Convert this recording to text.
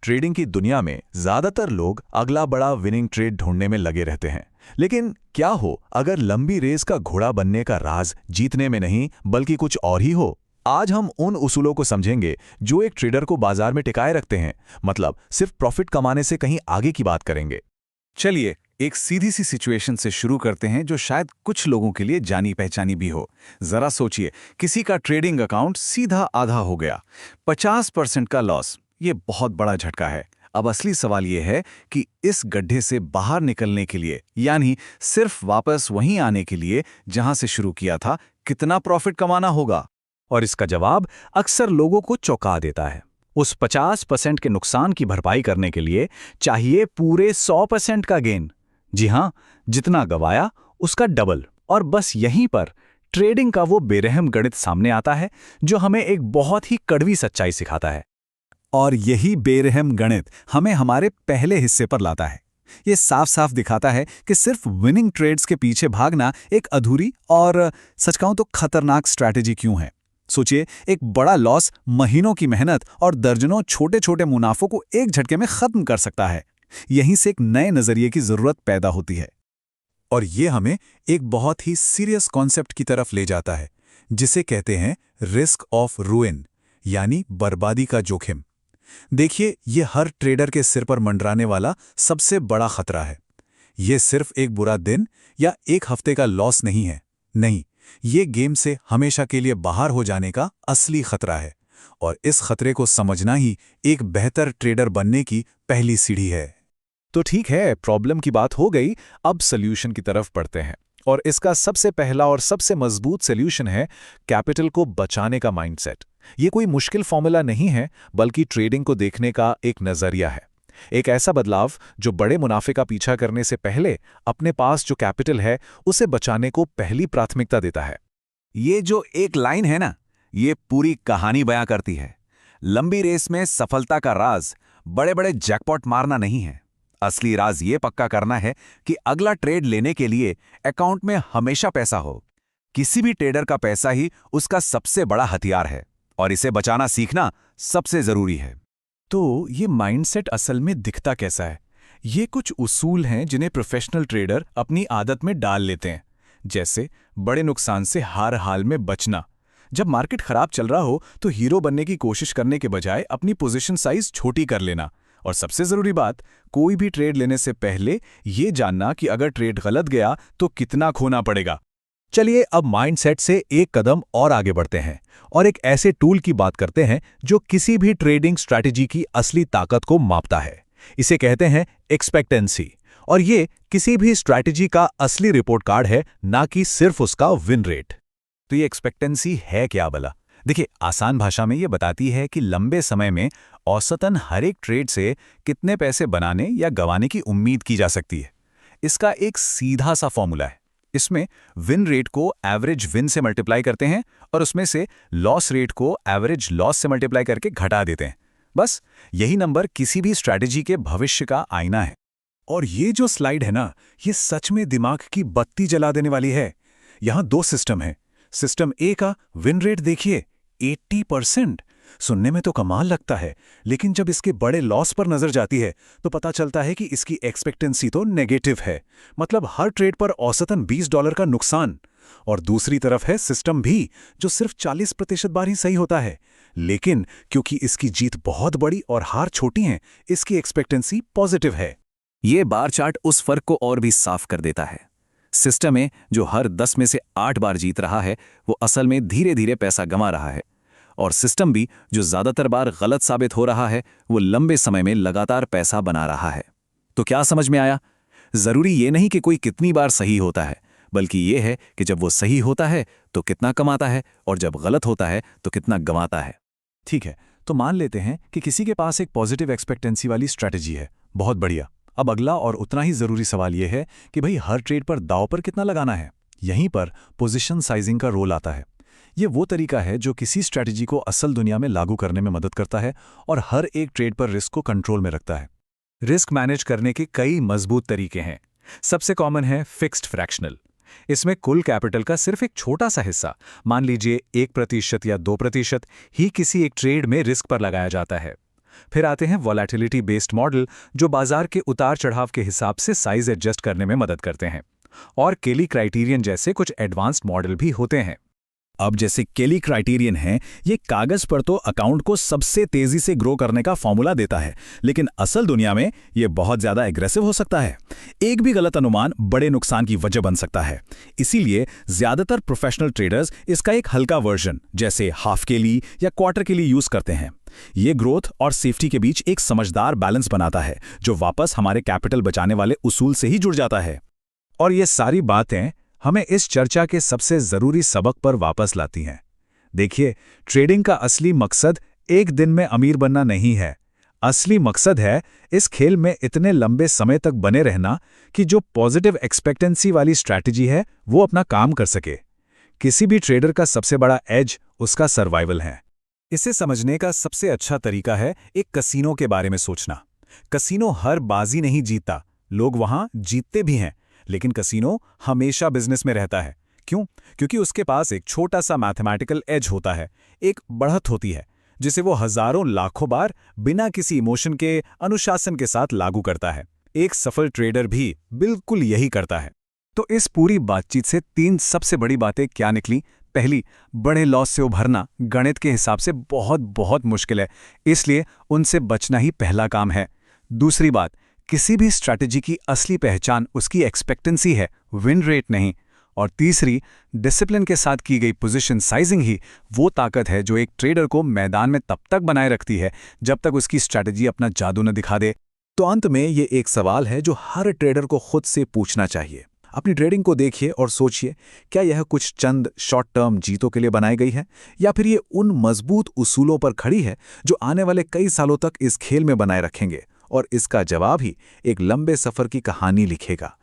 Trading की दुनिया में ज्यादातर लोग अगला बड़ा विनिंग ट्रेड ढूंढने में लगे रहते हैं। लेकिन क्या हो अगर लंबी रेस का घोड़ा बनने का राज जीतने में नहीं बल्कि कुछ और ही हो। आज हम उन उसूलों को समझेंगे जो एक ट्रेडर को बाजार में टिकाए रखते हैं, मतलब सिर्फ प्रॉफिट कमाने से कहीं आगे की बात करेंगे। चलिए एक सीधी सी सिचुएशन से शुरू करते हैं जो शायद कुछ लोगों के लिए जानी पहचानी भी हो। जरा सोचिए, किसी का ट्रेडिंग अकाउंट सीधा आधा हो गया, 50% का लॉस। ये बहुत बड़ा झटका है। अब असली सवाल ये है कि इस गड्ढे से बाहर निकलने के लिए, यानी सिर्फ वापस वहीं आने के लिए जहां से शुरू किया था, कितना प्रॉफिट कमाना होगा? और इसका जवाब अक्सर लोगों को चौंका देता है। उस 50% के नुकसान की भरपाई करने के लिए चाहिए पूरे 100% का गेन। जी हां, जितना गवाया उसका डबल। और बस यहीं पर ट्रेडिंग का वो बेरहम गणित सामने आता है जो हमें एक बहुत ही कड़वी सच्चाई सिखाता है। और यही बेरहम गणित हमें हमारे पहले हिस्से पर लाता है। ये साफ साफ दिखाता है कि सिर्फ विनिंग ट्रेड्स के पीछे भागना एक अधूरी और सच कहूं तो खतरनाक स्ट्रैटेजी क्यों है। सोचिए, एक बड़ा लॉस महीनों की मेहनत और दर्जनों छोटे छोटे मुनाफों को एक झटके में खत्म कर सकता है। यहीं से एक नए नजरिए की जरूरत पैदा होती है। और ये हमें एक बहुत ही सीरियस कॉन्सेप्ट की तरफ ले जाता है, जिसे कहते हैं रिस्क ऑफ रूइन, यानी बर्बादी का जोखिम। देखिए, ये हर ट्रेडर के सिर पर मंडराने वाला सबसे बड़ा खतरा है। ये सिर्फ एक बुरा दिन या एक हफ्ते का लॉस नहीं है। नहीं, ये गेम से हमेशा के लिए बाहर हो जाने का असली खतरा है। और इस खतरे को समझना ही एक बेहतर ट्रेडर बनने की पहली सीढ़ी है। तो ठीक है, प्रॉब्लम की बात हो गई। अब सॉल्यूशन की तरफ बढ़ते हैं। और इसका सबसे पहला और सबसे मजबूत सॉल्यूशन है कैपिटल को बचाने का माइंडसेट। ये कोई मुश्किल फॉर्मूला नहीं है, बल्कि ट्रेडिंग को देखने का एक नजरिया है। एक ऐसा बदलाव जो बड़े मुनाफे का पीछा करने से पहले अपने पास जो कैपिटल है उसे बचाने को पहली प्राथमिकता देता है। ये जो एक लाइन है ना, ये पूरी कहानी बयां करती है। लंबी रेस में सफलता का राज बड़े बड़े जैकपॉट मारना नहीं है। असली राज ये पक्का करना है कि अगला ट्रेड लेने के लिए अकाउंट में हमेशा पैसा हो। किसी भी ट्रेडर का पैसा ही उसका सबसे बड़ा हथियार है, और इसे बचाना सीखना सबसे जरूरी है। तो ये माइंडसेट असल में दिखता कैसा है? ये कुछ उसूल हैं जिन्हें प्रोफेशनल ट्रेडर अपनी आदत में डाल लेते हैं। जैसे बड़े नुकसान से हर हाल में बचना। जब मार्केट खराब चल रहा हो तो हीरो बनने की कोशिश करने के बजाय अपनी पोजीशन साइज छोटी कर लेना। और सबसे जरूरी बात, कोई भी ट्रेड लेने से पहले ये जानना कि अगर ट्रेड गलत गया तो कितना खोना पड़ेगा। चलिए अब माइंडसेट से एक कदम और आगे बढ़ते हैं और एक ऐसे टूल की बात करते हैं जो किसी भी ट्रेडिंग स्ट्रैटेजी की असली ताकत को मापता है। इसे कहते हैं एक्सपेक्टेंसी। और ये किसी भी स्ट्रैटेजी का असली रिपोर्ट कार्ड है, ना कि सिर्फ उसका विन रेट। तो ये एक्सपेक्टेंसी है क्या भला? देखिए, आसान भाषा में ये बताती है कि लंबे समय में औसतन हर एक ट्रेड से कितने पैसे बनाने या गंवाने की उम्मीद की जा सकती है। इसका एक सीधा सा फॉर्मूला है। इसमें विन रेट को एवरेज विन से मल्टीप्लाई करते हैं और उसमें से लॉस रेट को एवरेज लॉस से मल्टीप्लाई करके घटा देते हैं। बस यही नंबर किसी भी स्ट्रैटेजी के भविष्य का आईना है। और ये जो स्लाइड है ना, ये सच में दिमाग की बत्ती जला देने वाली है। यहां दो सिस्टम है। सिस्टम ए का विन रेट देखिए, 80%। सुनने में तो कमाल लगता है, लेकिन जब इसके बड़े लॉस पर नजर जाती है तो पता चलता है कि इसकी एक्सपेक्टेंसी तो नेगेटिव है। मतलब हर ट्रेड पर औसतन $20 का नुकसान। और दूसरी तरफ है सिस्टम भी, जो सिर्फ 40% बार ही सही होता है। लेकिन क्योंकि इसकी जीत बहुत बड़ी और हार छोटी है, इसकी एक्सपेक्टेंसी पॉजिटिव है। ये बार चार्ट उस फर्क को और भी साफ कर देता है। सिस्टम में जो हर 10 में से 8 बार जीत रहा है, वो असल में धीरे धीरे पैसा गंवा रहा है। और सिस्टम भी जो ज्यादातर बार गलत साबित हो रहा है, वो लंबे समय में लगातार पैसा बना रहा है। तो क्या समझ में आया? जरूरी ये नहीं कि कोई कितनी बार सही होता है, बल्कि ये है कि जब वो सही होता है तो कितना कमाता है, और जब गलत होता है तो कितना गंवाता है। ठीक है, तो मान लेते हैं कि किसी के पास एक पॉजिटिव एक्सपेक्टेंसी वाली स्ट्रैटेजी है। बहुत बढ़िया। अब अगला और उतना ही जरूरी सवाल यह है कि भाई हर ट्रेड पर दांव पर कितना लगाना है। यहीं पर पोजीशन साइजिंग का रोल आता है। ये वो तरीका है जो किसी स्ट्रैटेजी को असल दुनिया में लागू करने में मदद करता है और हर एक ट्रेड पर रिस्क को कंट्रोल में रखता है। रिस्क मैनेज करने के कई मजबूत तरीके हैं। सबसे कॉमन है फिक्स्ड फ्रैक्शनल। इसमें कुल कैपिटल का सिर्फ एक छोटा सा हिस्सा, मान लीजिए 1% या 2% ही किसी एक ट्रेड में रिस्क पर लगाया जाता है। फिर आते हैं वॉलेटिलिटी बेस्ड मॉडल, जो बाजार के उतार चढ़ाव के हिसाब से साइज एडजस्ट करने में मदद करते हैं। और केली क्राइटेरियन जैसे कुछ एडवांस्ड मॉडल भी होते हैं। अब जैसे केली क्राइटेरियन है, ये कागज पर तो अकाउंट को सबसे तेजी से ग्रो करने का फॉर्मूला देता है, लेकिन असल दुनिया में ये बहुत ज्यादा एग्रेसिव हो सकता है। एक भी गलत अनुमान बड़े नुकसान की वजह बन सकता है। इसीलिए ज्यादातर प्रोफेशनल ट्रेडर्स इसका एक हल्का वर्जन जैसे हाफ केली या क्वार्टर केली यूज करते हैं। ये ग्रोथ और सेफ्टी के बीच एक समझदार बैलेंस बनाता है, जो वापस हमारे कैपिटल बचाने वाले उसूल से ही जुड़ जाता है। और ये सारी बातें हमें इस चर्चा के सबसे जरूरी सबक पर वापस लाती हैं। देखिए, ट्रेडिंग का असली मकसद एक दिन में अमीर बनना नहीं है। असली मकसद है इस खेल में इतने लंबे समय तक बने रहना कि जो पॉजिटिव एक्सपेक्टेंसी वाली स्ट्रैटेजी है वो अपना काम कर सके। किसी भी ट्रेडर का सबसे बड़ा एज उसका सर्वाइवल है। इसे समझने का सबसे अच्छा तरीका है एक कसीनो के बारे में सोचना। कसीनो हर बाजी नहीं जीतता, लोग वहां जीतते भी हैं, लेकिन कसीनो हमेशा बिजनेस में रहता है। क्यों? क्योंकि उसके पास एक छोटा सा मैथमेटिकल एज होता है, एक बढ़त होती है, जिसे वो हजारों लाखों बार बिना किसी इमोशन के अनुशासन के साथ लागू करता है। एक सफल ट्रेडर भी बिल्कुल यही करता है। तो इस पूरी बातचीत से 3 सबसे बड़ी बातें क्या निकली? पहली, बड़े लॉस से उभरना गणित के हिसाब से बहुत बहुत मुश्किल है, इसलिए उनसे बचना ही पहला काम है। दूसरी बात, किसी भी स्ट्रैटेजी की असली पहचान उसकी एक्सपेक्टेंसी है, विन रेट नहीं। और तीसरी, डिसिप्लिन के साथ की गई पोजीशन साइजिंग ही वो ताकत है जो एक ट्रेडर को मैदान में तब तक बनाए रखती है जब तक उसकी स्ट्रैटेजी अपना जादू न दिखा दे। तो अंत में ये एक सवाल है जो हर ट्रेडर को खुद से पूछना चाहिए। अपनी ट्रेडिंग को देखिए और सोचिए, क्या यह कुछ चंद शॉर्ट टर्म जीतों के लिए बनाई गई है, या फिर ये उन मजबूत उसूलों पर खड़ी है जो आने वाले कई सालों तक इस खेल में बनाए रखेंगे। और इसका जवाब ही एक लंबे सफर की कहानी लिखेगा।